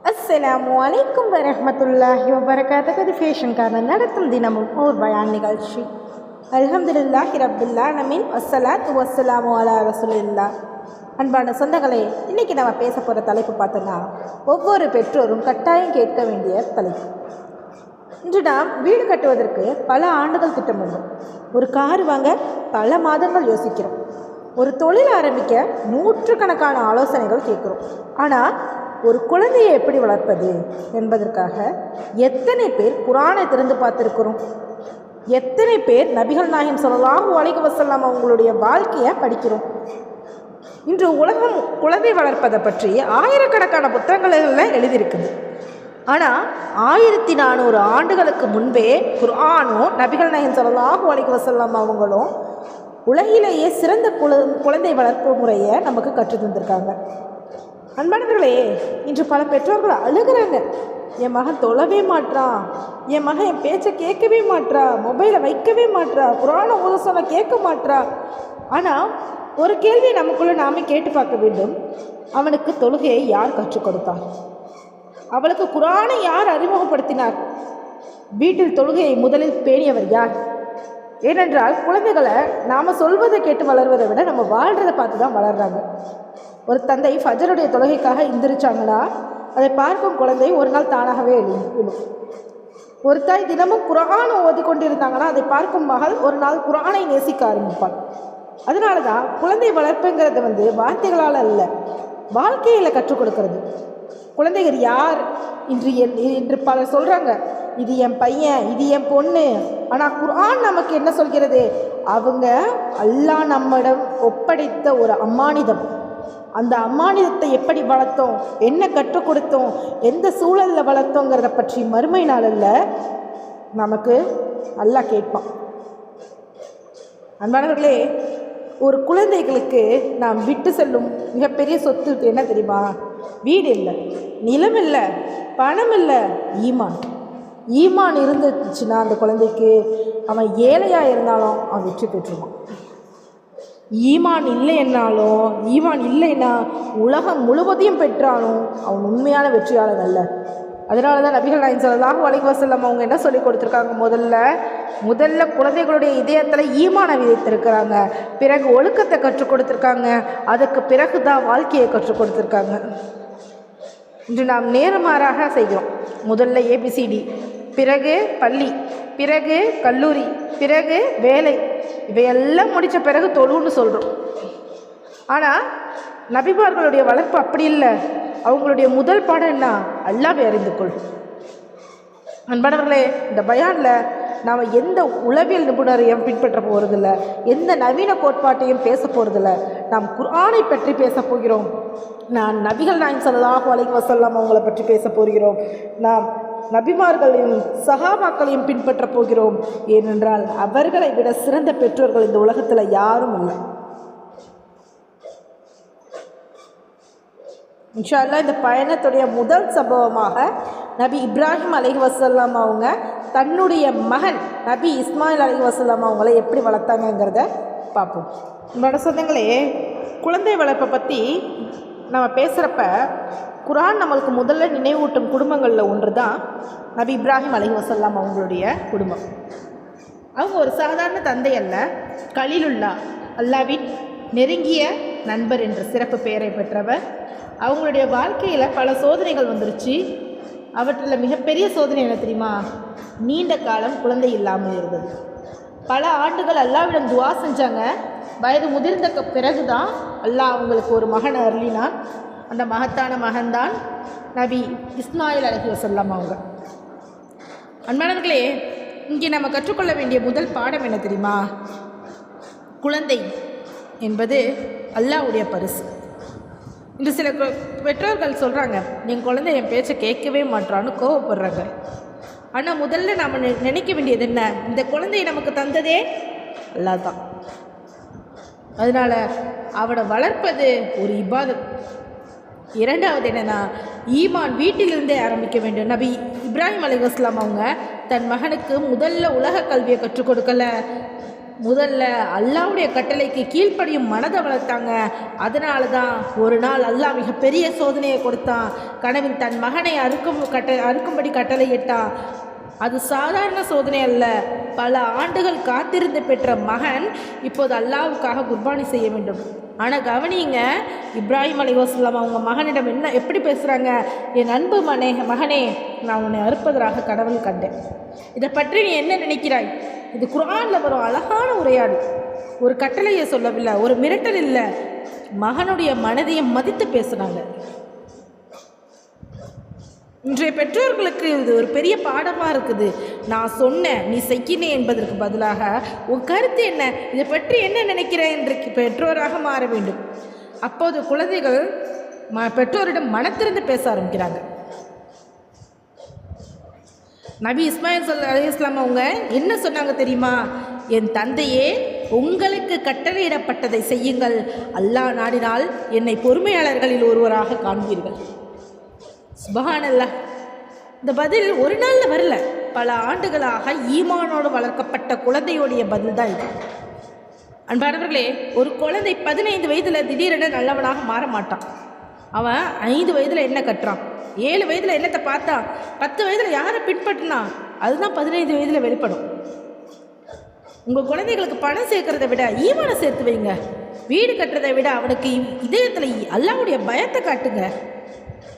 அஸ்ஸலாமு அலைக்கும் வரஹ்மத்துல்லாஹி வபரகாத்துஹு. இது ஃபேஷன்காரன் நடத்தும் தினமும் ஓர் பயான் நிகழ்ச்சி. அல்ஹம்துலில்லாஹி ரப்பில் ஆலமீன், வஸ்ஸலாத்து வஸ்ஸலாமு அலா ரசூலில்லாஹ். அன்பான சொந்தங்களே, இன்றைக்கி நம்ம பேச போகிற தலைப்பு பார்த்தோன்னா, ஒவ்வொரு பெற்றோரும் கட்டாயம் கேட்க வேண்டிய தலைப்பு. இன்று நாம் வீடு கட்டுவதற்கு பல ஆண்டுகள் திட்டமிடுறோம். ஒரு கார் வாங்க பல மாதங்கள் யோசிக்கிறோம். ஒரு தொழில் ஆரம்பிக்க நூற்றுக்கணக்கான ஆலோசனைகள் கேட்குறோம். ஆனால் ஒரு குழந்தையை எப்படி வளர்ப்பது என்பதற்காக எத்தனை பேர் குர்ஆனை திறந்து பார்த்துருக்கிறோம்? எத்தனை பேர் நபிகள் நாயகம் ஸல்லல்லாஹு அலைஹி வஸல்லம் அவங்களுடைய வாழ்க்கையை படிக்கிறோம்? இன்று உலகம் குழந்தை வளர்ப்பதை பற்றி ஆயிரக்கணக்கான புத்தகங்களில் எழுதியிருக்குது. ஆனால் 1400 ஆண்டுகளுக்கு முன்பே குர்ஆனும் நபிகள் நாயகம் ஸல்லல்லாஹு அலைஹி வஸல்லம் அவங்களும் உலகிலேயே சிறந்த குழந்தை வளர்ப்பு முறையை நமக்கு கற்றுத் தந்திருக்காங்க. அன்பானவர்களே, இன்று பல பெற்றோர்கள் அழுகிறாங்க. என் மகன் தொழவே மாட்டான், என் மகன் என் பேச்சை கேட்கவே மாட்டா, மொபைலை வைக்கவே மாட்டா, குர்ஆனை ஓத சொன்ன கேட்க மாட்டா. ஆனால் ஒரு கேள்வியை நமக்குள்ளே நாமே கேட்டு பார்க்க வேண்டும். அவனுக்கு தொழுகையை யார் கற்றுக் கொடுத்தார்? அவளுக்கு குர்ஆனை யார் அறிமுகப்படுத்தினார்? வீட்டில் தொழுகையை முதலில் பேணியவர் யார்? ஏனென்றால் குழந்தைகளை நாம் சொல்வதை கேட்டு வளர்வதை விட நம்ம வாழ்கிறதை பார்த்து தான் வளர்கிறாங்க. ஒரு தந்தை ஃபஜருடைய தொழுகைக்காக எந்திரிச்சாங்களா, அதை பார்க்கும் குழந்தை ஒரு நாள் தானாகவே எழும். ஒரு தாய் தினமும் குர்ஆனை ஓதி கொண்டிருந்தாங்கன்னா அதை பார்க்கும் மகள் ஒரு நாள் குர்ஆனை நேசிக்க ஆரம்பிப்பாள். அதனால தான் குழந்தை வளர்ப்புங்கிறது வார்த்தைகளால் அல்ல, வாழ்க்கையில் கற்றுக் கொடுக்கறது. குழந்தைகள் யார் இன்று பலர் சொல்கிறாங்க, இது என் பையன், இது என் பொண்ணு. ஆனால் குர்ஆன் நமக்கு என்ன சொல்கிறது? அவங்க அல்லாஹ் நம்மிடம் ஒப்படைத்த ஒரு அம்மானிதம். அந்த அம்மானிதத்தை எப்படி வளர்த்தோம், என்ன கற்றுக் கொடுத்தோம், எந்த சூழலில் வளர்த்தோங்கிறத பற்றி மறுமை நாளில் நமக்கு அல்லாஹ் கேட்பான். அன்பானவர்களே, ஒரு குழந்தைகளுக்கு நாம் விட்டு செல்லும் மிகப்பெரிய சொத்து என்ன தெரியுமா? வீடு இல்லை, நிலம் இல்லை, பணம் இல்லை, ஈமான். ஈமான் இருந்துச்சுன்னா அந்த குழந்தைக்கு அவன் ஏழையாக இருந்தாலும் அவன் வெற்றி பெற்றுவான். ஈமான் இல்லைன்னா உலகம் முழுவதையும் பெற்றாலும் அவன் உண்மையான வெற்றியாளன் அல்ல. அதனால தான் நபிகள் நாயகம் ஸல்லல்லாஹு அலைஹி வஸல்லம் அவங்க என்ன சொல்லி கொடுத்துருக்காங்க? முதல்ல குழந்தைகளுடைய இதயத்தில் ஈமானை விதைத்திருக்கிறாங்க, பிறகு ஒழுக்கத்தை கற்றுக் கொடுத்துருக்காங்க, அதுக்கு பிறகு தான் வாழ்க்கையை கற்றுக் கொடுத்துருக்காங்க. இன்று நாம் நேர்மாறாக செய்கிறோம். முதல்ல ABCD, பிறகு பள்ளி, பிறகு கல்லூரி, பிறகு வேலை, இவையெல்லாம் முடித்த பிறகு தொழுன்னு சொல்கிறோம். ஆனால் நபிமார்களுடைய வளர்ப்பு அப்படி இல்லை. அவங்களுடைய முதல் பாடம் என்ன? அல்லாஹ்வை அறிந்து கொள். அன்பானவர்களே, இந்த பயானில் நாம் எந்த உளவியல் நிபுணரையும் பின்பற்ற போகிறதில்ல, எந்த நவீன கோட்பாட்டையும் பேச போகிறதில்ல. நாம் குர்ஆனை பற்றி பேச போகிறோம். நான் நபிகள் நாயகம் ஸல்லல்லாஹு அலைஹி வஸல்லம் அவங்களை பற்றி பேச போகிறோம். நாம் நபிமார்களையும் சஹாபாக்களையும் பின்பற்ற போகிறோம். ஏனென்றால் அவர்களை விட சிறந்த பெற்றோர்கள் இந்த உலகத்தில் யாரும் இல்லை. இன்ஷா அல்லாஹ் இந்த பயணத்துடைய முதல் சம்பவமாக நபி இப்ராஹிம் அலைஹி வஸல்லம் அவங்க தன்னுடைய மகன் நபி இஸ்மாயில் அலைஹி வஸல்லம் அவங்கள எப்படி வளர்த்தாங்கங்கிறத பார்ப்போம். என்னோட சொந்தங்களே, குழந்தை வளர்ப்பை பற்றி நம்ம பேசுகிறப்ப குர்ஆன் நம்மளுக்கு முதல்ல நினைவூட்டும் குடும்பங்களில் ஒன்று தான் நபி இப்ராஹிம் அலைஹி வஸல்லம் அவங்களுடைய குடும்பம். அவங்க ஒரு சாதாரண தந்தை அல்ல, கலீலுல்லாஹ், அல்லாஹ்வின் நெருங்கிய நண்பர் என்ற சிறப்பு பெயரை பெற்றவர். அவங்களுடைய வாழ்க்கையில் பல சோதனைகள் வந்துருச்சு. அவற்றில் மிகப்பெரிய சோதனை என்ன தெரியுமா? நீண்ட காலம் குழந்தை இல்லாமல் இருந்தது. பல ஆண்டுகள் அல்லாஹ்விடம் துவா செஞ்சாங்க. வயது முதிர்ந்த பிறகு தான் அல்லாஹ் அவங்களுக்கு ஒரு மகன் அருளினான். அந்த மகத்தான மகன்தான் நபி இஸ்மாயில் அலைஹி வஸல்லம் அவங்க. அன்பானவர்களே, இங்கே நம்ம கற்றுக்கொள்ள வேண்டிய முதல் பாடம் என்ன தெரியுமா? குழந்தை என்பது அல்லாஹ்வுடைய பரிசு. இன்று சில பெற்றோர்கள் சொல்கிறாங்க, என் குழந்தை என் பேச்சை கேட்கவே மாட்டான்னு கோவப்படுறாங்க. ஆனால் முதல்ல நாம் நினைக்க வேண்டியது என்ன? இந்த குழந்தையை நமக்கு தந்ததே அல்லாஹ் தான். அதனால் அவனை வளர்ப்பது ஒரு இபாதத். இரண்டாவது என்னென்னா, ஈமான் வீட்டிலிருந்தே ஆரம்பிக்க வேண்டும். நபி இப்ராஹிம் அலைஹிஸ்ஸலாம் அவங்க தன் மகனுக்கு முதல்ல உலக கல்வியை கற்றுக் கொடுக்கல, முதல்ல அல்லாஹ்வுடைய கட்டளைக்கு கீழ்ப்படியும் மனதை வளர்த்தாங்க. அதனால தான் ஒரு நாள் அல்லாஹ் மிகப்பெரிய சோதனையை கொடுத்தான். கனவில் தன் மகனை அறுக்கும்படி கட்டளையிட்டான். அது சாதாரண சோதனை அல்ல. பல ஆண்டுகள் காத்திருந்து பெற்ற மகன் இப்போது அல்லாஹ்வுக்காக குர்பானி செய்ய வேண்டும். ஆனால் கவனிங்க, இப்ராஹிம் அலைஹிஸ்ஸலாம் அவங்க மகனிடம் எப்படி பேசுகிறாங்க? என் அன்பு மகனே, நான் உன்னை அறுப்பதற்காக கடவுள் கண்டேன். இதை பற்றி நீ என்ன நினைக்கிறாய்? இது குர்ஆனில் வரும் அழகான உரையாடல். ஒரு கட்டளையை சொல்லவில்லை, ஒரு மிரட்டல் இல்லை, மகனுடைய மனதையை மதித்து பேசுகிறாங்க. இன்றைய பெற்றோர்களுக்கு இது ஒரு பெரிய பாடமாக இருக்குது. நான் சொன்னேன் நீ செய்யினே என்பதற்கு பதிலாக உன் கருத்து என்ன, இதை பற்றி என்ன நினைக்கிறேன் என்று பெற்றோராக மாற வேண்டும். அப்போது குழந்தைகள் பெற்றோரிடம் மனத்திறந்து பேச ஆரம்பிக்கிறாங்க. நபி இஸ்மாயில் அலைஹிஸ்ஸலாம் அவங்க என்ன சொன்னாங்க தெரியுமா? என் தந்தையே, உங்களுக்கு கட்டளையிடப்பட்டதை செய்யுங்கள். அல்லாஹ் நாடினால் என்னை பொறுமையாளர்களில் ஒருவராக காண்பீர்கள். சுப்ஹானல்லாஹ். இந்த பதில் ஒரு நாளில் வரல, பல ஆண்டுகளாக ஈமானோடு வளர்க்கப்பட்ட குழந்தையோடைய பதில் தான் இது. அன்பானவர்களே, ஒரு குழந்தை 15 வயதில் திடீரென நல்லவனாக மாற மாட்டான். அவன் 5 வயதில் என்ன கட்டுறான், 7 வயதில் என்னத்தை பார்த்தா, 10 வயதில் யாரை பின்பற்றினா, அதுதான் 15 வயதில் வெளிப்படும். உங்கள் குழந்தைகளுக்கு பணம் சேர்க்கறதை விட ஈமானை சேர்த்து வைங்க. வீடு கட்டுறதை விட அவனுக்கு இதயத்தில் அல்லாஹ்வுடைய பயத்தை காட்டுங்க.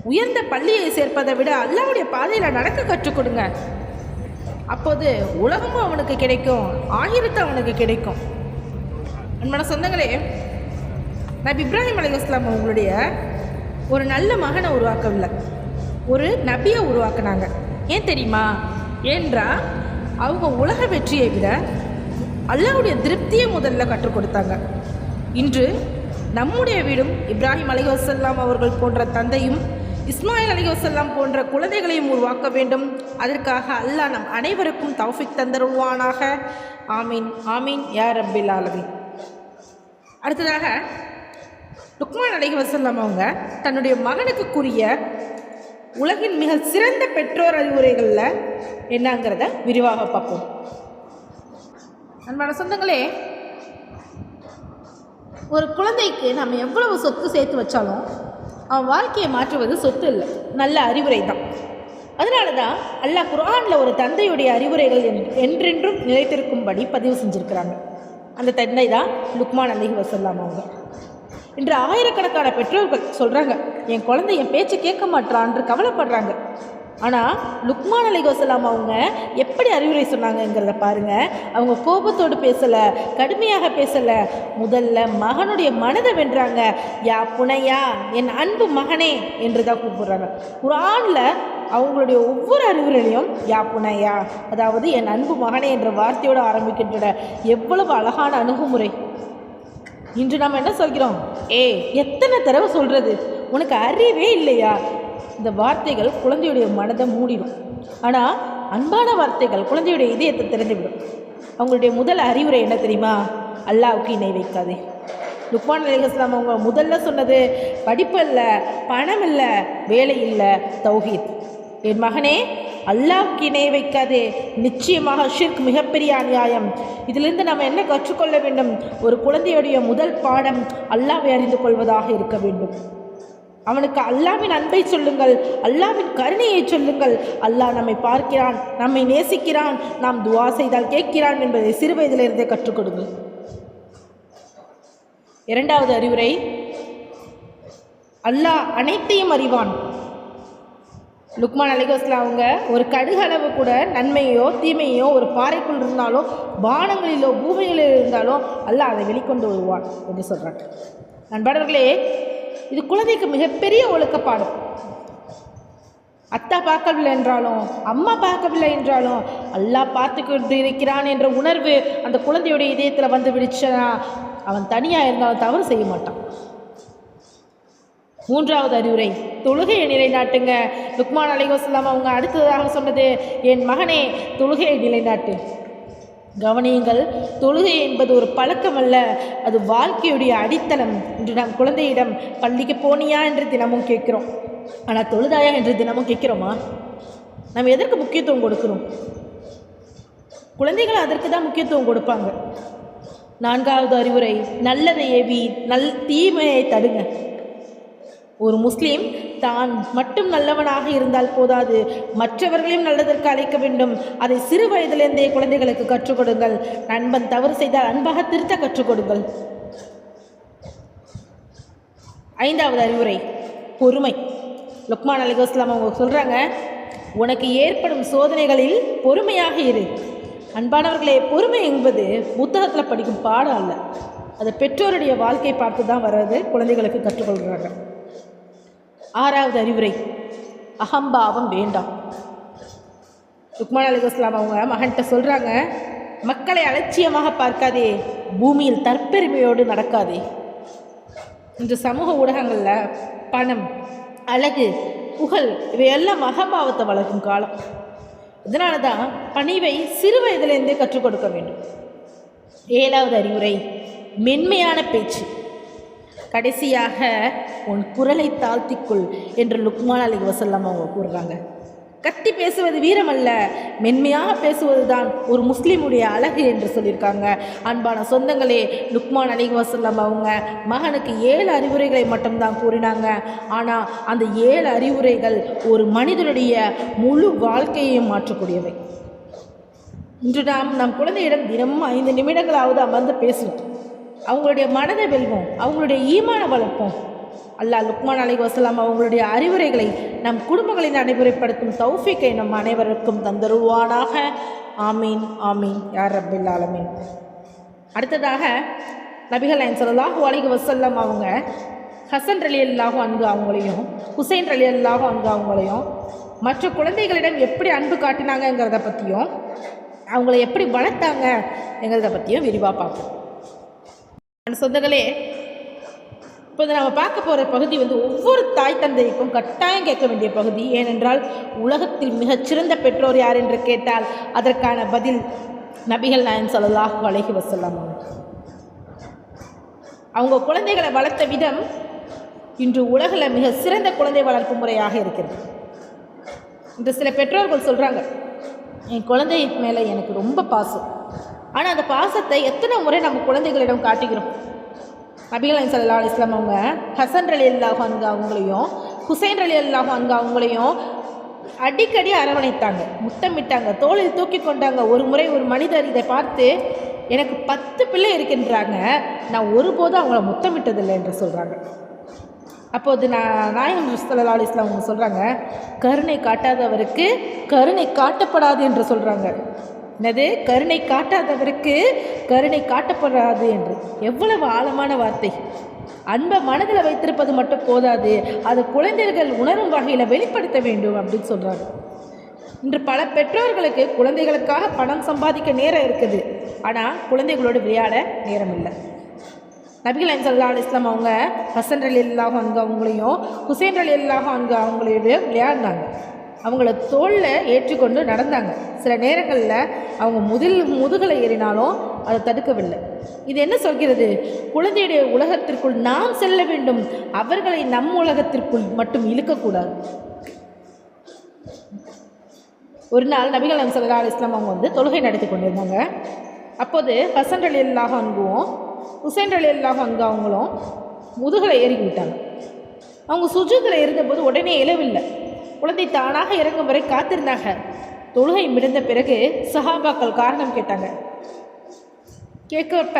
உயர்ந்த பள்ளியை சேர்ப்பதை விட அல்லாஹ்வுடைய பாதையில் நடக்க கற்றுக் கொடுங்க. அப்போது உலகமும் அவனுக்கு கிடைக்கும், ஆகிரத்து அவனுக்கு கிடைக்கும். அன்பான சொந்தங்களே, நபி இப்ராஹிம் அலைஹிஸ்ஸலாம் அவங்களுடைய ஒரு நல்ல மகனை உருவாக்கவில்லை, ஒரு நபியை உருவாக்குனாங்க. ஏன் தெரியுமா? ஏன்றா அவங்க உலக வெற்றியை விட அல்லாஹ்வுடைய திருப்தியை முதல்ல கற்றுக் கொடுத்தாங்க. இன்று நம்முடைய வீடும் இப்ராஹிம் அலைஹிஸ்ஸலாம் அவர்கள் போன்ற தந்தையும் இஸ்மாயில் அலைஹிஸ்ஸலாம் போன்ற குழந்தைகளையும் உருவாக்க வேண்டும். அதற்காக அல்லாஹ் நம் அனைவருக்கும் தௌஃபிக் தந்தருள்வானாக. ஆமீன் ஆமீன் யா ரப்பில் ஆலமீன். அடுத்ததாக லுக்மான் அலைஹிஸ்ஸலாம் அவங்க தன்னுடைய மகனுக்கு கூறிய உலகின் மிக சிறந்த பெற்றோர் அறிவுரைகளில் என்னங்கிறத விரிவாக பார்ப்போம். அன்பான சொந்தங்களே, ஒரு குழந்தைக்கு நம்ம எவ்வளவு சொத்து சேர்த்து வச்சாலும் அவன் வாழ்க்கையை மாற்றுவது சொத்து இல்லை, நல்ல அறிவுரை தான். அதனால தான் அல்லாஹ் குர்ஆனில் ஒரு தந்தையுடைய அறிவுரைகள் என்றென்றும் நிலைத்திருக்கும்படி பதிவு செஞ்சுருக்கிறாங்க. அந்த தந்தை தான் லுக்மான் அலைஹிஸ்ஸலாம் அவங்க. இன்று ஆயிரக்கணக்கான பெற்றோர்கள் சொல்கிறாங்க, என் குழந்தை என் பேச்சு கேட்க மாட்டான்னு கவலைப்படுறாங்க. ஆனால் லுக்மான் அலைஹிஸ்ஸலாம் அவங்க எப்படி அறிவுரை சொன்னாங்கங்கிறத பாருங்கள். அவங்க கோபத்தோடு பேசலை, கடுமையாக பேசலை, முதல்ல மகனுடைய மனதை வென்றாங்க. யா புனையா, என் அன்பு மகனே என்று தான் கூப்பிடுறாங்க. குர்ஆனில் அவங்களுடைய ஒவ்வொரு அறிவுரையிலையும் யா புனையா, அதாவது என் அன்பு மகனே என்ற வார்த்தையோடு ஆரம்பிக்கின்றன. எவ்வளவு அழகான அணுகுமுறை! இன்று நாம் என்ன சொல்கிறோம்? எத்தனை தடவை சொல்கிறது, உனக்கு அறிவே இல்லையா? இந்த வார்த்தைகள் குழந்தையுடைய மனதை மூடிடும். ஆனால் அன்பான வார்த்தைகள் குழந்தையுடைய இதயத்தை திறந்துவிடும். அவங்களுடைய முதல் அறிவுரை என்ன தெரியுமா? அல்லாஹ்வுக்கு இணை வைக்காதே. லுக்மான் அலைஹிஸ்ஸலாம் அவங்க முதல்ல சொன்னது படிப்பு இல்லை, பணம் இல்லை, வேலை இல்லை, தௌஹீத். என் மகனே, அல்லாஹ்வுக்கு இணை வைக்காதே. நிச்சயமாக ஷிர்க் மிகப்பெரிய அநியாயம். இதிலிருந்து நம்ம என்ன கற்றுக்கொள்ள வேண்டும்? ஒரு குழந்தையுடைய முதல் பாடம் அல்லாஹ்வை அறிந்து கொள்வதாக இருக்க வேண்டும். அவனுக்கு அல்லாஹ்வின் அன்பை சொல்லுங்கள், அல்லாஹ்வின் கருணையை சொல்லுங்கள். அல்லாஹ் நம்மை பார்க்கிறான், நம்மை நேசிக்கிறான், நாம் துஆ செய்தால் கேட்கிறான் என்பதை சிறு வயதிலிருந்தே கற்றுக் கொடுங்கள். இரண்டாவது அறிவுரை, அல்லாஹ் அனைத்தையும் அறிவான். லுக்மான் அலைஹிஸ்ஸலாம் அவங்க ஒரு கடுகளவு கூட நன்மையோ தீமையோ ஒரு பாறைக்குள் இருந்தாலோ வானங்களிலோ பூமிகளில் இருந்தாலோ அல்லாஹ் அதை வெளிக்கொண்டு வருவான் என்று சொல்கிறாங்க. நண்பர்களே, இது குழந்தைக்கு மிகப்பெரிய ஒழுக்கப்பாடும். அத்தா பார்க்கவில்லை என்றாலும், அம்மா பார்க்கவில்லை என்றாலும், அல்லாஹ் பார்த்து கொண்டு இருக்கிறான் என்ற உணர்வு அந்த குழந்தையுடைய இதயத்தில் வந்து விடுச்சுன்னா அவன் தனியாக இருந்தாலும் தவறு செய்ய மாட்டான். மூன்றாவது அறிவுரை, தொழுகையை நிலைநாட்டுங்க. லுக்மான் அலைஹிஸ்ஸலாம் அவங்க அடுத்ததாக சொன்னது, என் மகனே தொழுகையை நிலைநாட்டு. கவனியுங்கள், தொழுகை என்பது ஒரு பழக்கம் அல்ல, அது வாழ்க்கையுடைய அடித்தளம். இன்று நாம் குழந்தையிடம் பள்ளிக்கு போனியா என்று தினமும் கேட்குறோம், ஆனால் தொழுதாயா என்று தினமும் கேட்குறோமா? நம்ம எதற்கு முக்கியத்துவம் கொடுக்குறோம்? குழந்தைகள் அதற்கு தான் முக்கியத்துவம் கொடுப்பாங்க. 4வது அறிவுரை, நல்லதை ஏவி தீமையை தடுங்க. ஒரு முஸ்லீம் தான் மட்டும் நல்லவனாக இருந்தால் போதாது, மற்றவர்களையும் நல்லதற்கு அழைக்க வேண்டும். அதை சிறு வயதிலிருந்தே குழந்தைகளுக்கு கற்றுக் கொடுங்கள். நண்பன் தவறு செய்தால் அன்பாக திருத்த கற்றுக் கொடுங்கள். 5வது அறிவுரை, பொறுமை. லுக்மான் அலைஹிஸ்ஸலாம் அவங்க சொல்கிறாங்க, உனக்கு ஏற்படும் சோதனைகளில் பொறுமையாக இரு. அன்பானவர்களே, பொறுமை என்பது புத்தகத்தில் படிக்கும் பாடம் அல்ல, அது பெற்றோருடைய வாழ்க்கை பார்த்து தான் வர்றது, குழந்தைகளுக்கு கற்றுக்கொள்கிறாங்க. 6வது அறிவுரை, அகம்பாவம் வேண்டாம். லுக்மான் அலைஹிஸ்ஸலாம் அவங்க மகன்கிட்ட சொல்கிறாங்க, மக்களை அலட்சியமாக பார்க்காதே, பூமியில் தற்பெருமையோடு நடக்காதே. இன்று சமூக ஊடகங்களில் பணம், அழகு, புகழ் இவையெல்லாம் அகம்பாவத்தை வளர்க்கும் காலம். இதனால தான் பணிவை சிறு வயதிலிருந்தே கற்றுக் கொடுக்க வேண்டும். 7வது அறிவுரை, மென்மையான பேச்சு. கடைசியாக உன் குரலை தாழ்த்திக்குள் என்று லுக்மான் அலைஹிஸ்ஸலாம் அவங்க கூறுறாங்க. கத்தி பேசுவது வீரம் அல்ல, மென்மையாக பேசுவது தான் ஒரு முஸ்லீமுடைய அழகு என்று சொல்லியிருக்காங்க. அன்பான சொந்தங்களே, லுக்மான் அலைஹிஸ்ஸலாம் அவங்க மகனுக்கு 7 அறிவுரைகளை மட்டும்தான் கூறினாங்க. ஆனால் அந்த 7 அறிவுரைகள் ஒரு மனிதனுடைய முழு வாழ்க்கையையும் மாற்றக்கூடியவை. இன்று நம் குழந்தையிடம் தினமும் 5 நிமிடங்களாவது அமர்ந்து பேசுவோம், அவங்களுடைய மனதை வெல்வோம், அவங்களுடைய ஈமான வளர்ப்போம். அல்லாஹ் லுக்மான் அலைஹிஸ்ஸலாம் அவங்களுடைய அறிவுரைகளை நம் குடும்பங்களின் நடைமுறைப்படுத்தும் தௌஃபீக்கை நம் அனைவருக்கும் தந்தருவானாக. ஆமீன் ஆமீன் யா ரப்பில் ஆலமீன். அடுத்ததாக நபிகள் நாயகம் ஸல்லல்லாஹு அலைஹி வஸல்லம் அவங்க ஹசன் ரலியல்லாஹு அன்ஹு அவங்களையும் ஹுசைன் ரலியல்லாஹு அன்ஹு அவங்களையும் மற்ற குழந்தைகளிடம் எப்படி அன்பு காட்டினாங்கங்கிறத பற்றியும் அவங்கள எப்படி வளர்த்தாங்கங்கிறத பற்றியும் விரிவாக பார்ப்போம். சொந்தங்களே, இப்போ நம்ம பார்க்க போகிற பகுதி ஒவ்வொரு தாய் தந்தைக்கும் கட்டாயம் கேட்க வேண்டிய பகுதி. ஏனென்றால் உலகத்தில் மிகச்சிறந்த பெற்றோர் யார் என்று கேட்டால் அதற்கான பதில் நபிகள் நாயகம் ஸல்லல்லாஹு அலைஹி வஸல்லம். அவங்க குழந்தைகளை வளர்த்த விதம் இன்று உலகில் மிக சிறந்த குழந்தை வளர்ப்பு முறையாக இருக்கிறது. இன்று சில பெற்றோர்கள் சொல்கிறாங்க, என் குழந்தை மேலே எனக்கு ரொம்ப பாசம், ஆனால் அந்த பாசத்தை எத்தனை முறை நம்ம குழந்தைகளிடம் காட்டுகிறோம். நபிகள் நாயகம் ஸல்லல்லாஹு அலைஹி வஸல்லம் அவங்க ஹசன் ரலியல்லாஹு அன்ஹு அவங்களையும் ஹுசைன் ரலியல்லாஹு அன்ஹு அவங்களையும் அடிக்கடி அரவணைத்தாங்க, முத்தமிட்டாங்க, தோளில் தூக்கி கொண்டாங்க. ஒரு முறை ஒரு மனிதர் இதை பார்த்து, எனக்கு 10 பிள்ளை இருக்கின்றாங்க, நான் ஒருபோதும் அவங்கள முத்தமிட்டதில்லை என்று சொல்கிறாங்க. அப்போது நாயகம் ஸல்லல்லாஹு அலைஹி வஸல்லம் அவங்க சொல்கிறாங்க, கருணை காட்டாதவருக்கு கருணை காட்டப்படாது என்று சொல்கிறாங்க. என்னது, கருணை காட்டாதவருக்கு கருணை காட்டப்படாது என்று. எவ்வளவு ஆழமான வார்த்தை! அன்பை மனதில் வைத்திருப்பது மட்டும் போதாது, அது குழந்தைகள் உணரும் வகையில் வெளிப்படுத்த வேண்டும் அப்படின்னு சொல்கிறாங்க. இன்று பல பெற்றோர்களுக்கு குழந்தைகளுக்காக பணம் சம்பாதிக்க நேரம் இருக்குது, ஆனால் குழந்தைகளோடு விளையாட நேரம் இல்லை. நபிகள் நாயகம் ஸல்லல்லாஹு அலைஹி வஸல்லம் அவங்க ஹசன் ரலியல்லாஹு அன்ஹு அவங்களையும் ஹுசைன் ரலியல்லாஹு அன்ஹு அவங்களோட விளையாடினாங்க, அவங்கள தோளில் ஏற்றிக்கொண்டு நடந்தாங்க. சில நேரங்களில் அவங்க முதுகலை ஏறினாலும் அதை தடுக்கவில்லை. இது என்ன சொல்கிறது? குழந்தையுடைய உலகத்திற்குள் நாம் செல்ல வேண்டும், அவர்களை நம் உலகத்திற்குள் மட்டும் இழுக்கக்கூடாது. ஒரு நாள் நபிகள் நாயகம் ஸல்லல்லாஹு அலைஹி வஸல்லம் அவங்க தொழுகை நடத்தி கொண்டிருந்தாங்க. அப்போது ஹசன் ரலியல்லாஹு அன்ஹுவும் ஹுசைன் ரலியல்லாஹு அன்ஹு அவங்களும் முதுகலை ஏறி விட்டாங்க. அவங்க சுஜூதில் இருந்தபோது உடனே எழவில்லை, குழந்தை தானாக இறங்கும் வரை காத்திருந்தாங்க. தொழுகை முடிந்த பிறகு சஹாபாக்கள் காரணம் கேட்டாங்க. கேட்கப்ப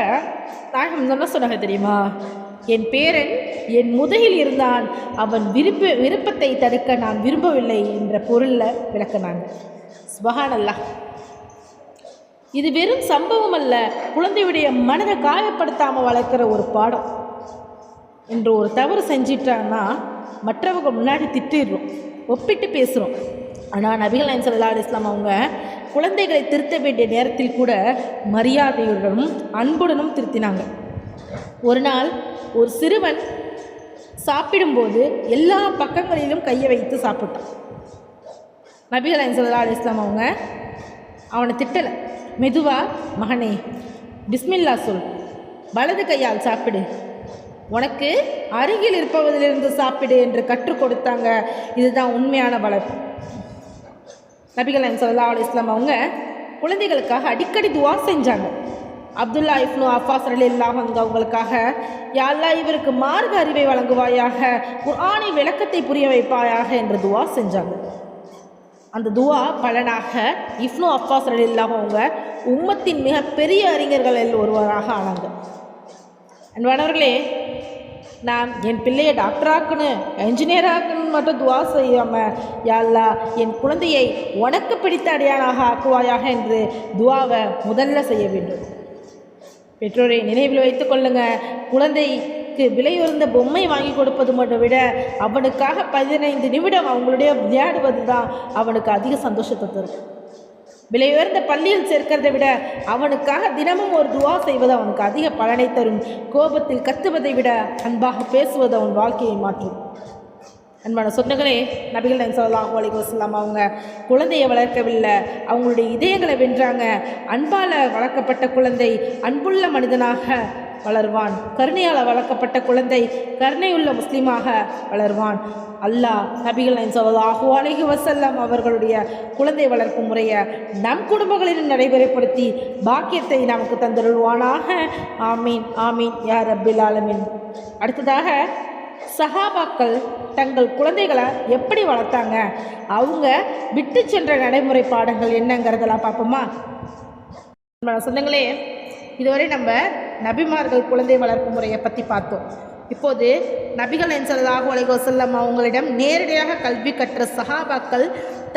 நாயகம் என்ன சொன்னாங்க தெரியுமா? என் பேரன் என் முதுகில் இருந்தான், அவன் விருப்பத்தை தடுக்க நான் விரும்பவில்லை என்ற பொருளில் விளக்கினாங்க. சுப்ஹானல்லாஹ். இது வெறும் சம்பவம் அல்ல, குழந்தையுடைய மனதை காயப்படுத்தாமல் வளர்க்குற ஒரு பாடம். என்று ஒரு தவறு செஞ்சிட்டான்னா மற்றவங்க முன்னாடி திட்டிடுறோம், ஒப்பிட்டு பேசுகிறோம். ஆனால் நபிகள் நாயகம் ஸல்லல்லாஹு அலைஹி வஸல்லம் அவங்க குழந்தைகளை திருத்த வேண்டிய நேரத்தில் கூட மரியாதையுடனும் அன்புடனும் திருத்தினாங்க. ஒரு நாள் ஒரு சிறுவன் சாப்பிடும்போது எல்லா பக்கங்களிலும் கையை வைத்து சாப்பிட்டான். நபிகள் நாயகம் ஸல்லல்லாஹு அலைஹி வஸல்லம் அவங்க அவனை திட்டலை, மெதுவாக மகனே பிஸ்மில்லா சொல், வலது கையால் சாப்பிடு, உனக்கு அருகில் இருப்பவதிலிருந்து சாப்பிடு என்று கற்றுக் கொடுத்தாங்க. இதுதான் உண்மையான வளர்ப்பு. நபிகள் நாயகம் ஸல்லல்லாஹு அலைஹி வஸல்லம் அவங்க குழந்தைகளுக்காக அடிக்கடி துஆ செஞ்சாங்க. அப்துல்லா இப்னு அப்பாஸ் ரலியல்லாஹு அன்ஹு அவங்களுக்காக, யா அல்லாஹ் இவருக்கு மார்க்க அறிவை வழங்குவாயாக, குர்ஆனை விளக்கத்தை புரிய வைப்பாயாக என்று துவா செஞ்சாங்க. அந்த துவா பலனாக இப்னு அப்பாஸ் ரலியல்லாஹு அவங்க உம்மத்தின் மிகப்பெரிய அறிஞர்களில் ஒருவராக ஆனாங்க. அன்பானவர்களே, நான் என் பிள்ளையை டாக்டராக்கணும், என்ஜினியராக்கணும்னு மட்டும் துவா செய்யாமல், யா அல்லாஹ் என் குழந்தையை உனக்கு பிடித்த அடியானாக ஆக்குவாயாக என்று துவாவை முதல்ல செய்ய வேண்டும். பெற்றோரை நினைவில் வைத்து கொள்ளுங்க. குழந்தைக்கு விலையுறந்த பொம்மை வாங்கி கொடுப்பது மட்டும் விட அவனுக்காக 15 நிமிடம் அவங்களுடைய விளையாடுவது தான் அவனுக்கு அதிக சந்தோஷத்தை தரும். விலையுயர்ந்த பள்ளியில் சேர்க்கிறதை விட அவனுக்காக தினமும் ஒரு துவா செய்வது அவனுக்கு அதிக பலனை தரும். கோபத்தில் கத்துவதை விட அன்பாக பேசுவது அவன் வாழ்க்கையை மாற்றும். அன்பான சொந்தங்களே, நபிகள் நாயகம் ஸல்லல்லாஹு அலைஹி வஸல்லம் அவங்க குழந்தையை வளர்க்கவில்லை, அவங்களுடைய இதயங்களை வென்றாங்க. அன்பால் வளர்க்கப்பட்ட குழந்தை அன்புள்ள மனிதனாக வளர்வான். கருணையால் வளர்க்கப்பட்ட குழந்தை கருணையுள்ள முஸ்லீமாக வளர்வான். அல்லாஹ் நபிகள் நாயகம் ஸல்லல்லாஹு அலைஹி வஸல்லம் அவர்களுடைய குழந்தை வளர்ப்பு முறையை நம் குடும்பங்களில் நடைமுறைப்படுத்தி பாக்கியத்தை நமக்கு தந்தருள்வானாக. ஆமீன் ஆமீன் யா ரப்பில் ஆலமீன். அடுத்ததாக சஹாபாக்கள் தங்கள் குழந்தைகளை எப்படி வளர்த்தாங்க, அவங்க விட்டு சென்ற நடைமுறை பாடங்கள் என்னங்கிறதெல்லாம் பார்ப்போமா? சொந்தங்களே, இதுவரை நம்ம நபிமார்கள் குழந்தை வளர்ப்பு முறையை பற்றி பார்த்தோம். இப்போது நபிகள் நாயகம் ஸல்லல்லாஹு அலைஹி வஸல்லம் அவங்களிடம் நேரடியாக கல்வி கற்ற சஹாபாக்கள்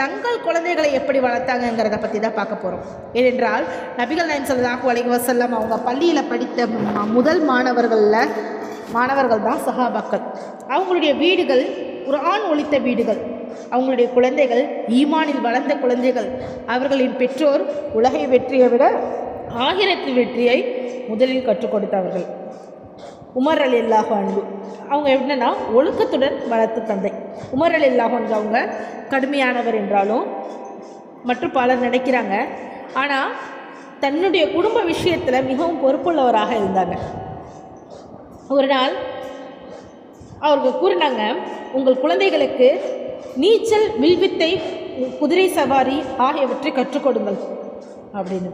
தங்கள் குழந்தைகளை எப்படி வளர்த்தாங்கங்கிறத பற்றி தான் பார்க்க போகிறோம். ஏனென்றால் நபிகள் நாயகம் ஸல்லல்லாஹு அலைஹி வஸல்லம் அவங்க பள்ளியில் படித்த முதல் மாணவர்கள் தான் சஹாபாக்கள். அவங்களுடைய வீடுகள் குர்ஆன் ஒலித்த வீடுகள். அவங்களுடைய குழந்தைகள் ஈமானில் வளர்ந்த குழந்தைகள். அவர்களின் பெற்றோர் உலகை வெற்றியை விட ஆகிரத்து வெற்றியை முதலில் கற்றுக் கொடுத்தவர்கள். உமர் ரலியல்லாஹு அன்ஹு அவங்க என்னென்னா ஒழுக்கத்துடன் வளர்த்து தந்தை. உமர் ரலியல்லாஹு அன்ஹு அவங்க கடுமையானவர் என்றாலும் மற்றும் பலர் நினைக்கிறாங்க, ஆனால் தன்னுடைய குடும்ப விஷயத்தில் மிகவும் பொறுப்புள்ளவராக இருந்தாங்க. ஒரு நாள் அவர்கள் கூறினாங்க, உங்கள் குழந்தைகளுக்கு நீச்சல், வில்வித்தை, குதிரை சவாரி ஆகியவற்றை கற்றுக் கொடுங்கள் அப்படின்னு.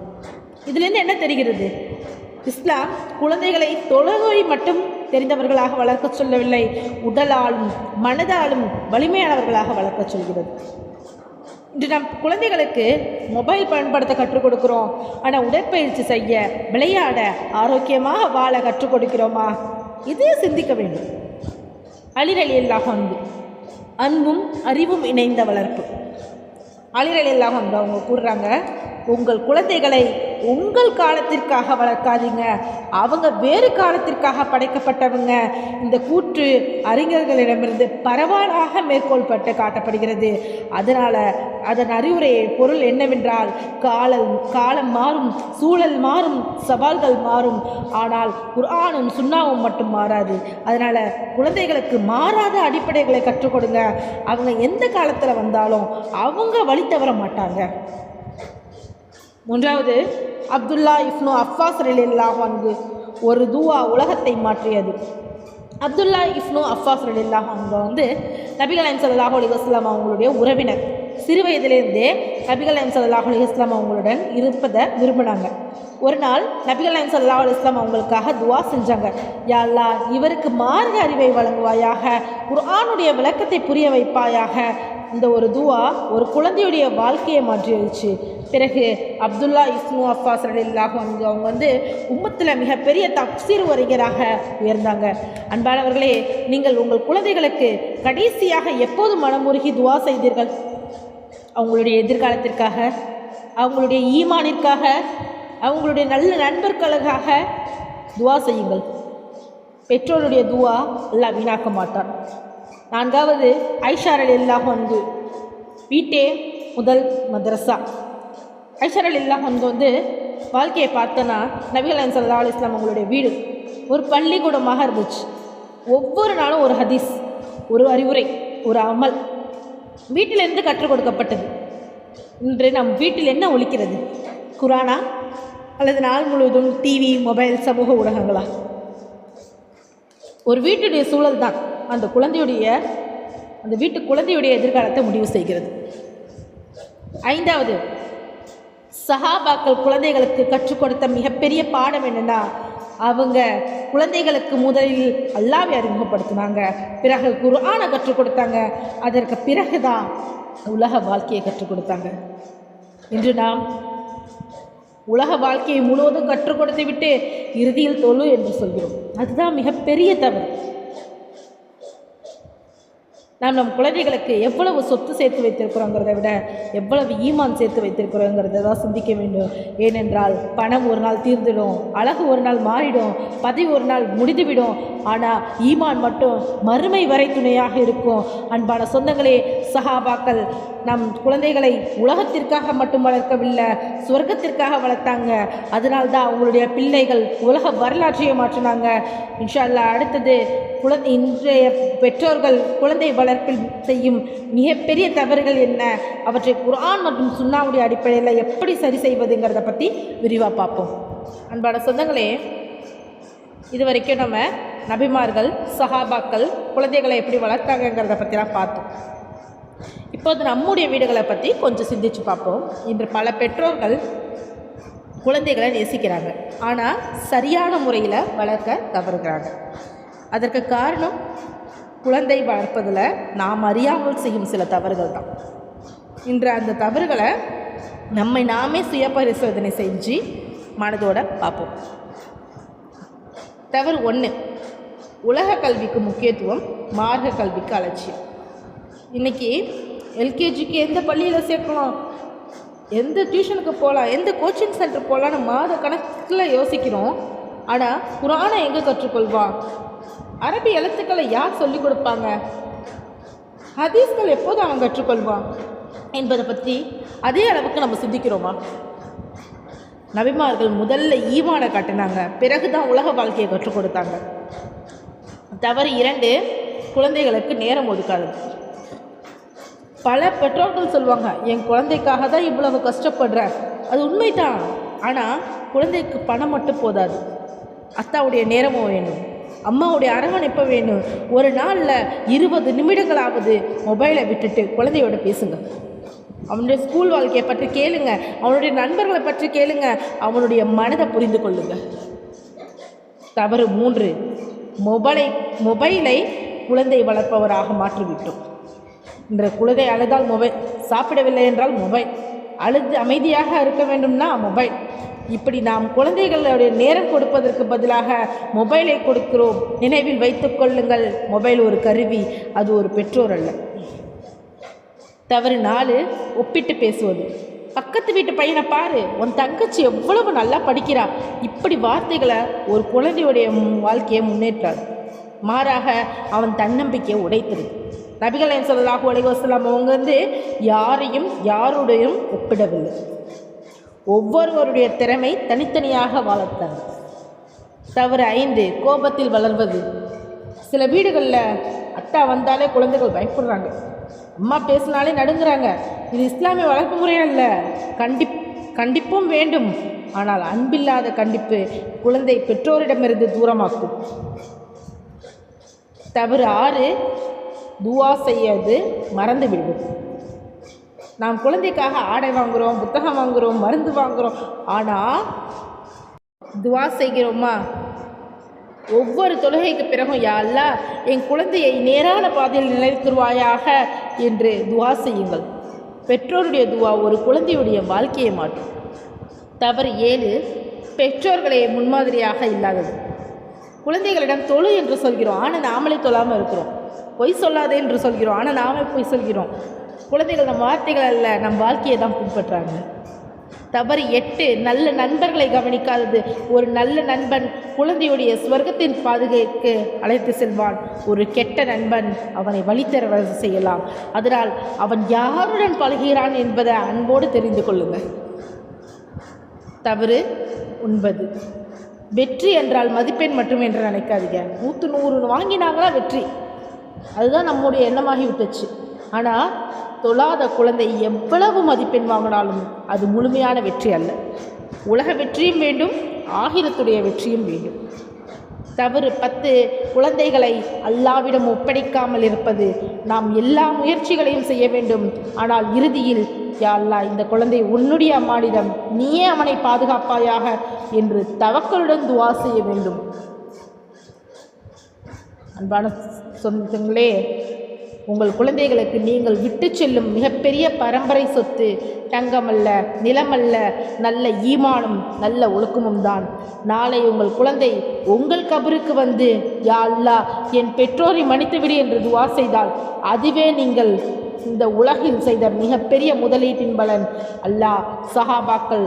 இதிலிருந்து என்ன தெரிகிறது? இஸ்லாம் குழந்தைகளை தொழுகை மட்டும் தெரிந்தவர்களாக வளர்க்க சொல்லவில்லை, உடலாலும் மனதாலும் வலிமையானவர்களாக வளர்க்க சொல்கிறது. இன்று நம் குழந்தைகளுக்கு மொபைல் பயன்படுத்த கற்றுக் கொடுக்கிறோம், ஆனால் உடற்பயிற்சி செய்ய, விளையாட, ஆரோக்கியமாக வாழ கற்றுக் கொடுக்கிறோமா? இதே சிந்திக்க வேண்டும். அலி ரலியல்லாஹு அன்ஹு அன்பும் அறிவும் இணைந்த வளர்ப்பு. அலி ரலியல்லாஹு அன்ஹு அவங்க கூறுறாங்க, உங்கள் குழந்தைகளை உங்கள் காலத்திற்காக வளர்க்காதீங்க, அவங்க வேறு காலத்திற்காக படைக்கப்பட்டவங்க. இந்த கூற்று அறிஞர்களிடமிருந்து பரவலாக மேற்கோள்பட்டு காட்டப்படுகிறது. அதனால் அதன் அறிவுரையை பொருள் என்னவென்றால், காலம் மாறும், சூழல் மாறும், சவால்கள் மாறும், ஆனால் குர்ஆனும் சுன்னாவும் மட்டும் மாறாது. அதனால் குழந்தைகளுக்கு மாறாத அடிப்படைகளை கற்றுக் கொடுங்க. அவங்க எந்த காலத்தில் வந்தாலும் அவங்க வழி தவற மாட்டாங்க. மூன்றாவது, அப்துல்லா இப்னு அப்பாஸ் ரலியல்லாஹு அன்ஹு ஒரு துவா உலகத்தை மாற்றியது. அப்துல்லா இப்னு அப்பாஸ் ரலியல்லாஹு அன்ஹு நபிகள் நாயகம் ஸல்லல்லாஹு அலைஹி வஸல்லம் அவங்களுடைய உறவினர். சிறு வயதிலிருந்தே நபிகள் நாயகம் ஸல்லல்லாஹு அலைஹி வஸல்லம் அவங்களுடன் இருப்பதை விரும்பினாங்க. ஒரு நாள் நபிகள் நாயகம் ஸல்லல்லாஹு அலைஹி வஸல்லம் அவங்களுக்காக துவா செஞ்சாங்க. யா அல்லாஹ் இவருக்கு மார்க்க அறிவை வழங்குவாயாக, குர்ஆனுடைய விளக்கத்தை புரிய வைப்பாயாக. இந்த ஒரு துவா ஒரு குழந்தையுடைய வாழ்க்கையை மாற்றிடுச்சு. பிறகு அப்துல்லா இப்னு அப்பாஸ் ரலியல்லாஹு அன்ஹு அவங்க உம்மத்தில் மிகப்பெரிய தஃப்சீர் அறிஞராக உயர்ந்தாங்க. அன்பானவர்களே, நீங்கள் உங்கள் குழந்தைகளுக்கு கடைசியாக எப்போது மனமுருகி துவா செய்தீர்கள்? அவங்களுடைய எதிர்காலத்திற்காக, அவங்களுடைய ஈமானிற்காக, அவங்களுடைய நல்ல நண்பர்களுக்காக துவா செய்யுங்கள். பெற்றோருடைய துவா அல்லாஹ் வீணாக்க மாட்டான். நான்காவது, ஆயிஷா ரலியல்லாஹு அன்ஹு வீட்டே முதல் மதரசா. ஆயிஷா ரலியல்லாஹு அன்ஹு வாழ்க்கையை பார்த்தோன்னா, நபிகள் நாயகம் ஸல்லல்லாஹு அலைஹி வஸல்லம் அவங்களுடைய வீடு ஒரு பள்ளிக்கூடமாக இருந்துச்சு. ஒவ்வொரு நாளும் ஒரு ஹதீஸ், ஒரு அறிவுரை, ஒரு அமல் வீட்டிலிருந்து கற்றுக் கொடுக்கப்பட்டது. இன்று நம் வீட்டில் என்ன ஒலிக்கிறது? குரானா அல்லது நாள் முழுவதும் டிவி, மொபைல், சமூக ஊடகங்களா? ஒரு வீட்டுடைய சூழல் தான் அந்த வீட்டு குழந்தையுடைய எதிர்காலத்தை முடிவு செய்கிறது. ஐந்தாவது, சஹாபாக்கள் குழந்தைகளுக்கு கற்றுக் கொடுத்த மிகப்பெரிய பாடம் என்னென்னா, அவங்க குழந்தைகளுக்கு முதலில் அல்லாஹ்வை அறிமுகப்படுத்தினாங்க, பிறகு குர்ஆனை கற்றுக் கொடுத்தாங்க, அதற்கு பிறகு தான் உலக வாழ்க்கையை கற்றுக் கொடுத்தாங்க. இன்று நாம் உலக வாழ்க்கையை முழுவதும் கற்றுக் கொடுத்து விட்டு இறுதியில் தொழு என்று சொல்கிறோம். அதுதான் மிகப்பெரிய தவறு. நாம் நம் குழந்தைகளுக்கு எவ்வளவு சொத்து சேர்த்து வைத்திருக்கிறோங்கிறத விட எவ்வளவு ஈமான் சேர்த்து வைத்திருக்கிறோங்கிறத தான் சிந்திக்க வேண்டும். ஏனென்றால் பணம் ஒரு நாள் தீர்ந்துடும், அழகு ஒரு நாள் மாறிடும், பதவி ஒரு நாள் முடிந்துவிடும். ஆனால் ஈமான் மட்டும் மறுமை வரை துணையாக இருக்கும். அன்பான சொந்தங்களே, சஹாபாக்கள் நம் குழந்தைகளை உலகத்திற்காக மட்டும் வளர்க்கவில்லை, சொர்க்கத்திற்காக வளர்த்தாங்க. அதனால்தான் அவங்களுடைய பிள்ளைகள் உலக வரலாற்றையை மாற்றினாங்க. இன்ஷா அல்லாஹ் அடுத்தது இன்றைய பெற்றோர்கள் குழந்தை வளர்ப்பில் செய்யும் மிகப்பெரிய தவறுகள் என்ன, அவற்றை குர்ஆன் மற்றும் சுன்னாவுடைய அடிப்படையில் எப்படி சரி செய்வதுங்கிறத பற்றி விரிவாக பார்ப்போம். அன்பான சொந்தங்களே, இதுவரைக்கும் நம்ம நபிமார்கள் சஹாபாக்கள் குழந்தைகளை எப்படி வளர்த்தாங்கிறத பற்றிலாம் பார்த்தோம். இப்போது நம்முடைய வீடுகளை பற்றி கொஞ்சம் சிந்திச்சு பார்ப்போம். இன்று பல பெற்றோர்கள் குழந்தைகளை நேசிக்கிறாங்க, ஆனால் சரியான முறையில் வளர்க்க தவறுகிறாங்க. அதற்கு காரணம் குழந்தை வளர்ப்பதில் நாம் அறியாமல் செய்யும் சில தவறுகள் தான். இன்று அந்த தவறுகளை நம்மை நாமே சுய பரிசோதனை செஞ்சு மனதோட பார்ப்போம். தவறு 1, உலக கல்விக்கு முக்கியத்துவம், மார்க்க கல்விக்கு அலட்சியம். இன்றைக்கி எல்கேஜிக்கு எந்த பள்ளியில் சேர்க்கணும், எந்த டியூஷனுக்கு போகலாம், எந்த கோச்சிங் சென்டர் போகலான்னு மாத கணக்கில் யோசிக்கிறோம். ஆனால் குர்ஆனை எங்கே கற்றுக்கொள்வான், அரபி எழுத்துக்களை யார் சொல்லிக் கொடுப்பாங்க, ஹதீஸ்கள் எப்போது அவன் கற்றுக்கொள்வான் என்பதை பற்றி அதே அளவுக்கு நம்ம சிந்திக்கிறோமா? நபிமார்கள் முதல்ல ஈமானை காட்டினாங்க, பிறகு தான் உலக வாழ்க்கையை கற்றுக் கொடுத்தாங்க. தவறு 2, குழந்தைகளுக்கு நேரம் ஒதுக்காது. பல பெற்றோர்கள் சொல்லுவாங்க, என் குழந்தைக்காக தான் இவ்வளவு கஷ்டப்படுறேன். அது உண்மைதான். ஆனால் குழந்தைக்கு பணம் மட்டும் போதாது, அத்தாவுடைய நேரமும் வேணும், அம்மாவுடைய அரவணைப்பு வேணும். ஒரு நாளில் 20 நிமிடங்களாவது மொபைலை விட்டுட்டு குழந்தையோட பேசுங்க. அவனுடைய ஸ்கூல் வாழ்க்கையை பற்றி கேளுங்க, அவனுடைய நண்பர்களை பற்றி கேளுங்க, அவனுடைய மனதை புரிந்து கொள்ளுங்க. தவறு 3, மொபைலை குழந்தை வளர்ப்பவராக மாற்றிவிட்டோம். இன்று குழந்தை அழுதால் மொபைல், சாப்பிடவில்லை என்றால் மொபைல், அழுது அமைதியாக இருக்க வேண்டும்னா மொபைல். இப்படி நாம் குழந்தைகளுடைய நேரம் கொடுப்பதற்கு பதிலாக மொபைலை கொடுக்கிறோம். நினைவில் வைத்துக் கொள்ளுங்கள், மொபைல் ஒரு கருவி, அது ஒரு பெற்றோர் அல்ல. தவறு 4, ஒப்பிட்டு பேசுவது. பக்கத்து வீட்டு பையனை பாரு, உன் தங்கச்சி எவ்வளவு நல்லா படிக்கிறா, இப்படி வார்த்தைகளை ஒரு குழந்தையுடைய வாழ்க்கையை முன்னேற்றாது, மாறாக அவன் தன்னம்பிக்கையை உடைத்திருது. நபிகள் நாயகம் ஸல்லல்லாஹு அலைஹி வஸல்லம் அவங்க யாரையும் யாருடையும் ஒப்பிடவில்லை. ஒவ்வொருவருடைய திறமை தனித்தனியாக வளர்த்தாங்க. தவறு 5, கோபத்தில் வளர்வது. சில வீடுகளில் அத்தா வந்தாலே குழந்தைகள் பயப்படுறாங்க, அம்மா பேசினாலே நடுங்குறாங்க. இது இஸ்லாமிய வளர்ப்பு முறை அல்ல. கண்டிப்பும் வேண்டும், ஆனால் அன்பில்லாத கண்டிப்பு குழந்தை பெற்றோரிடமிருந்து தூரமாக்கும். தவறு 6, துவா செய்வது மறந்து விடுவது. நாம் குழந்தைக்காக ஆடை வாங்குகிறோம், புத்தகம் வாங்குகிறோம், மருந்து வாங்குகிறோம், ஆனால் துவா செய்கிறோமா? ஒவ்வொரு தொழுகைக்கு பிறகும் யா அல்லாஹ் என் குழந்தையை நேரான பாதையில் நிலைத்துருவாயாக என்று துவா செய்யுங்கள். பெற்றோருடைய துவா ஒரு குழந்தையுடைய வாழ்க்கையை மாற்றும். தவறு 7, பெற்றோர்களே முன்மாதிரியாக இல்லாதது. குழந்தைகளிடம் தொழு என்று சொல்கிறோம், ஆனால் நாமளே தொழாமல் இருக்கிறோம். பொய் சொல்லாதே என்று சொல்கிறோம், ஆனால் நாமே பொய் சொல்கிறோம். குழந்தைகள் நம் வார்த்தைகள் அல்ல, நம் வாழ்க்கையை தான் பின்பற்றாங்க. தவறு 8, நல்ல நண்பர்களை கவனிக்காதது. ஒரு நல்ல நண்பன் குழந்தையுடைய ஸ்வர்க்கத்தின் பாதுகாப்புக்கு அழைத்து செல்வான். ஒரு கெட்ட நண்பன் அவனை வழித்தர செய்யலாம். அதனால் அவன் யாருடன் பழகிறான் என்பதை அன்போடு தெரிந்து கொள்ளுங்கள். தவறு 9, வெற்றி என்றால் மதிப்பெண் மட்டும் என்று நினைக்காதீங்க. 100 வாங்கினாங்களா வெற்றி, அதுதான் நம்முடைய எண்ணமாகி விட்டுச்சு. ஆனால் தொழாத குழந்தை எவ்வளவு மதிப்பெண் வாங்கினாலும் அது முழுமையான வெற்றி அல்ல. உலக வெற்றியும் வேண்டும், ஆகிரத்துடைய வெற்றியும் வேண்டும். தவறு 10 குழந்தைகளை அல்லாவிடம் ஒப்படைக்காமல் இருப்பது. நாம் எல்லா முயற்சிகளையும் செய்ய வேண்டும், ஆனால் இறுதியில் யா அல்லாஹ் இந்த குழந்தை உன்னுடைய அம்மானிடம், நீயே அவனை பாதுகாப்பாயாக என்று தவக்கலுடன் துவா செய்ய வேண்டும். அன்பான சொந்தங்களே, உங்கள் குழந்தைகளுக்கு நீங்கள் விட்டு செல்லும் மிகப்பெரிய பரம்பரை சொத்து தங்கமல்ல, நிலமல்ல, நல்ல ஈமானும் நல்ல ஒழுக்கமும் தான். நாளை உங்கள் குழந்தை உங்கள் கபருக்கு வந்து யா அல்லாஹ் என் பெற்றோரை மன்னித்துவிடு என்று துவா செய்தால் அதுவே நீங்கள் இந்த உலகில் செய்த மிகப்பெரிய முதலீட்டின் பலன். அல்லாஹ் சஹாபாக்கள்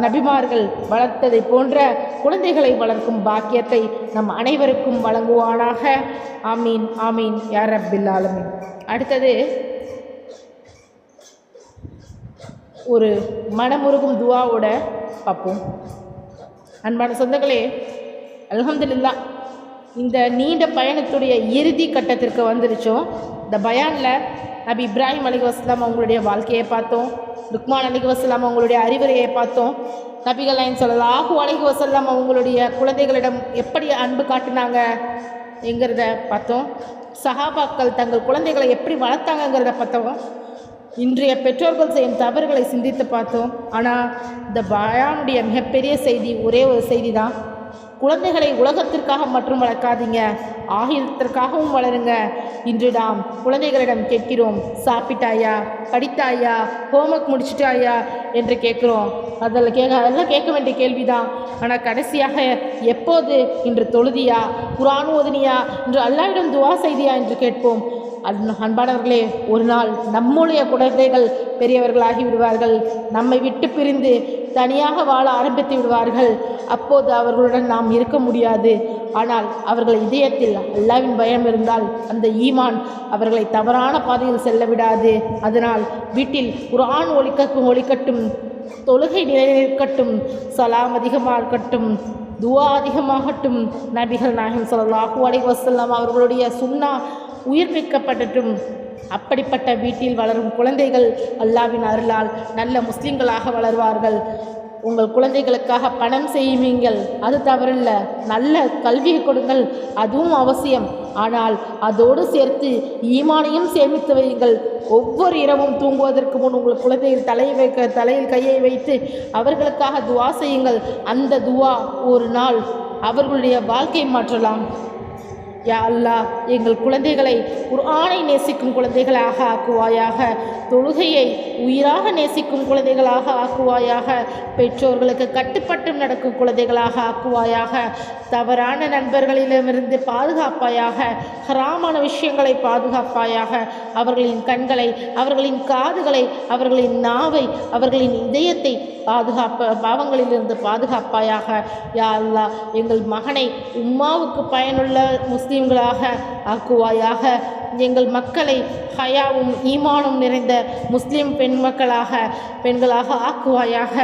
நபிமார்கள் வளர்த்ததை போன்ற குழந்தைகளை வளர்க்கும் பாக்கியத்தை நம் அனைவருக்கும் வழங்குவானாக. ஆமீன் ஆமீன் யா ரப்பில் ஆலமீன். அடுத்தது ஒரு மனமுருகும் துவாவோட பார்ப்போம். அன்பான சொந்தங்களே, அல்ஹம்துலில்லாஹ் இந்த நீண்ட பயணத்துடைய இறுதி கட்டத்திற்கு வந்துருச்சோம். இந்த பயானில் நபி இப்ராஹிம் அலைஹிஸ்ஸலாம் அவங்களுடைய வாழ்க்கையை பார்த்தோம், லுக்மான் அலைஹிஸ்ஸலாம் அவங்களுடைய அறிவுரையை பார்த்தோம், நபிகள் நாயகம் ஸல்லல்லாஹு அலைஹி வஸல்லம் அவங்களுடைய குழந்தைகளிடம் எப்படி அன்பு காட்டினாங்க என்கிறத பார்த்தோம். சஹாபாக்கள் தங்கள் குழந்தைகளை எப்படி வளர்த்தாங்கங்கிறத பார்த்தோம். இன்றைய பெற்றோர்கள் செய்யும் தவறுகளை சிந்தித்து பார்த்தோம். ஆனால் இந்த பயானுடைய மிகப்பெரிய செய்தி ஒரே ஒரு செய்தி தான். குழந்தைகளை உலகத்திற்காக மட்டும் வளர்க்காதீங்க, ஆகியத்திற்காகவும் வளருங்க. இன்று நாம் குழந்தைகளிடம் கேட்கிறோம், சாப்பிட்டாயா, படித்தாயா, ஹோம்ஒர்க் முடிச்சிட்டாயா என்று கேட்குறோம். அதெல்லாம் கேட்க வேண்டிய கேள்விதான். ஆனால் கடைசியாக எப்போது இன்று தொழுதியா, குர்ஆன் ஓதுனியா, இன்று அல்லாஹ்விடம் துவா செய்தியா என்று கேட்போம். அன்பானவர்களே, ஒரு நாள் நம்முடைய குழந்தைகள் பெரியவர்களாகி விடுவார்கள், நம்மை விட்டு பிரிந்து தனியாக வாழ ஆரம்பித்து விடுவார்கள். அப்போது அவர்களுடன் நாம் இருக்க முடியாது. ஆனால் அவர்கள் இதயத்தில் அல்லாஹ்வின் பயம் இருந்தால் அந்த ஈமான் அவர்களை தவறான பாதையில் செல்ல விடாது. அதனால் வீட்டில் குர்ஆன் ஒலிக்கட்டும், தொழுகை நிலைநிற்கட்டும், சலாம் அதிகமாக இருக்கட்டும், துவா அதிகமாகட்டும், நபிகள் நாயகம் ஸல்லல்லாஹு அலைஹி வஸல்லம் அவர்களுடைய சுன்னா உயிர்ப்பிக்கப்படட்டும். அப்படிப்பட்ட வீட்டில் வளரும் குழந்தைகள் அல்லாஹ்வின் அருளால் நல்ல முஸ்லிம்களாக வளர்வார்கள். உங்கள் குழந்தைகளுக்காக பணம் செய்வீங்கள், அது தவறில்லை. நல்ல கல்வியை கொடுங்கள், அதுவும் அவசியம். ஆனால் அதோடு சேர்த்து ஈமானையும் சேமித்து வையுங்கள். ஒவ்வொரு இரவும் தூங்குவதற்கு முன் உங்கள் குழந்தைகள் தலையில் கையை வைத்து அவர்களுக்காக துவா செய்யுங்கள். அந்த துவா ஒரு நாள் அவர்களுடைய வாழ்க்கை மாற்றலாம். யா அல்லாஹ் எங்கள் குழந்தைகளை குர்ஆனை நேசிக்கும் குழந்தைகளாக ஆக்குவாயாக, தொழுகையை உயிராக நேசிக்கும் குழந்தைகளாக ஆக்குவாயாக, பெற்றோர்களுக்கு கட்டுப்பட்டு நடக்கும் குழந்தைகளாக ஆக்குவாயாக, தவறான நண்பர்களிடமிருந்து பாதுகாப்பாயாக, ஹராமான விஷயங்களை பாதுகாப்பாயாக, அவர்களின் கண்களை, அவர்களின் காதுகளை, அவர்களின் நாவை, அவர்களின் இதயத்தை பாவங்களிலிருந்து பாதுகாப்பாயாக. யா அல்லாஹ் எங்கள் மகனை உம்மாவுக்கு பயனுள்ள முஸ்லீம்களாக ஆக்குவாயாக. எங்கள் மக்களை ஹயாவும் ஈமானும் நிறைந்த முஸ்லீம் பெண்களாக ஆக்குவாயாக.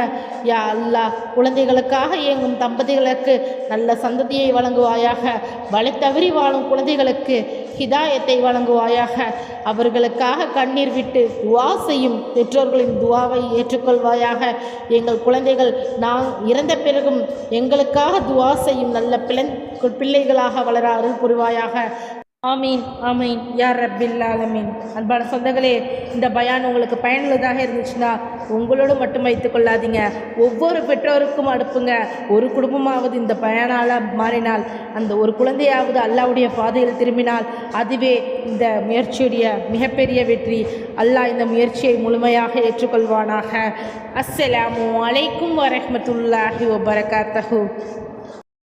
யா அல்லாஹ் குழந்தைகளுக்காக இயங்கும் தம்பதிகளுக்கு நல்ல சந்ததியை வழங்குவாயாக. வழி தவறி வாழும் குழந்தைகளுக்கு ஹிதாயத்தை வழங்குவாயாக. அவர்களுக்காக கண்ணீர் விட்டு துவா செய்யும் பெற்றோர்களின் துவாவை ஏற்றுக்கொள்வாயாக. எங்கள் குழந்தைகள் நான் இறந்த பிறகும் எங்களுக்காக துவா செய்யும் நல்ல பிள்ளைகளாக வளர அருள் புரிவாயாக. ஆமீன் ஆமீன் யா ரப்பில் ஆலமீன். அன்பான சொந்தங்களே, இந்த பயான் உங்களுக்கு பயனுள்ளதாக இருந்துச்சுன்னா உங்களோடு மட்டும் வைத்துக் கொள்ளாதீங்க, ஒவ்வொரு பெற்றோருக்கும் அனுப்புங்க. ஒரு குடும்பமாவது இந்த பயானால் மாறினால், அந்த ஒரு குழந்தையாவது அல்லாஹ்வுடைய பாதையில் திரும்பினால் அதுவே இந்த முயற்சியுடைய மிகப்பெரிய வெற்றி. அல்லாஹ் இந்த முயற்சியை முழுமையாக ஏற்றுக்கொள்வானாக. அஸ்ஸலாமு அலைக்கும் வரஹ்மத்துல்லாஹி வபரகாத்துஹு.